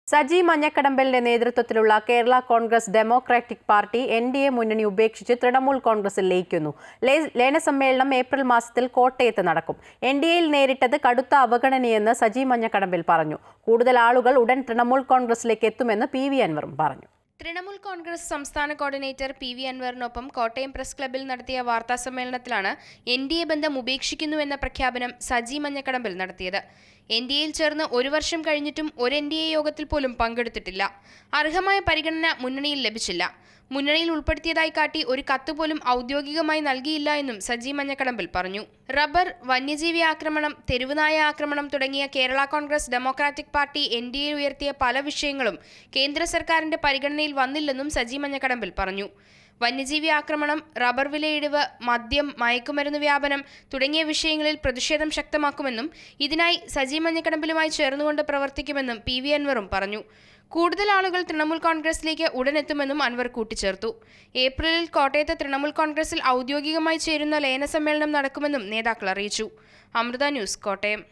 സജി മഞ്ഞക്കടമ്പലിന്റെ നേതൃത്വത്തിലുള്ള Kerala Congress democratic party NDA മുന്നണി ഉപേക്ഷിച്ച് തൃണമൂൽ കോൺഗ്രസിൽ ലയിക്കുന്നു. ലയനസമ്മേളനം ഏപ്രിൽ മാസത്തിൽ കോട്ടയത്ത് നടക്കും. NDAയിൽ നേരിട്ടത് കടുത്ത അവഗണനയെന്ന് സജി മഞ്ഞക്കടമ്പൽ പറഞ്ഞു. കൂടുതൽ ആളുകൾ ഉടൻ തൃണമൂൽ കോൺഗ്രസിലേക്ക് എത്തുമെന്ന് PV അൻവറും പറഞ്ഞു. തൃണമൂൽ കോൺഗ്രസ് സംസ്ഥാന കോർഡിനേറ്റർ PV അൻവറിനൊപ്പം കോട്ടയം പ്രസ് ക്ലബ്ബിൽ നടത്തിയ വാർത്താസമ്മേളനത്തിലാണ് NDA ബന്ധം ഉപേക്ഷിക്കുന്നുവെന്ന പ്രഖ്യാപനം സജി മഞ്ഞക്കടമ്പൽ നടത്തിയത്. NDAയിൽ ചേർന്ന് 1 വർഷം കഴിഞ്ഞിട്ടും ഒരു NDA യോഗത്തിൽ പോലും പങ്കെടുത്തിട്ടില്ല. അർഹമായ പരിഗണന മുന്നണിയിൽ ലഭിച്ചില്ല. മുന്നണിയിൽ ഉൾപ്പെടുത്തിയതായി കാട്ടി ഒരു കത്ത് പോലും ഔദ്യോഗികമായി നൽകിയില്ല എന്നും സജി മഞ്ഞക്കടമ്പൽ പറഞ്ഞു. റബ്ബർ, വന്യജീവി ആക്രമണം, തെരുവുനായ ആക്രമണം തുടങ്ങിയ Kerala Congress democratic party NDA ഉയർത്തിയ പല വിഷയങ്ങളും കേന്ദ്ര സർക്കാരിന്റെ പരിഗണനയിൽ വന്നില്ലെന്നും സജി മഞ്ഞക്കടമ്പൽ പറഞ്ഞു. വന്യജീവി ആക്രമണം, റബ്ബർ വിലയിടിവ്, മദ്യം, മയക്കുമരുന്ന് വ്യാപനം തുടങ്ങിയ വിഷയങ്ങളിൽ പ്രതിഷേധം ശക്തമാക്കുമെന്നും ഇതിനായി സജി മഞ്ഞക്കടമ്പലുമായി ചേർന്നുകൊണ്ട് പ്രവർത്തിക്കുമെന്നും PV അൻവറും പറഞ്ഞു. കൂടുതൽ ആളുകൾ തൃണമൂൽ കോൺഗ്രസിലേക്ക് ഉടനെത്തുമെന്നും അൻവർ കൂട്ടിച്ചേർത്തു. ഏപ്രിലിൽ കോട്ടയത്ത് തൃണമൂൽ കോൺഗ്രസിൽ ഔദ്യോഗികമായി ചേരുന്ന ലയന സമ്മേളനം നടക്കുമെന്നും നേതാക്കൾ അറിയിച്ചു. അമൃത ന്യൂസ്, കോട്ടയം.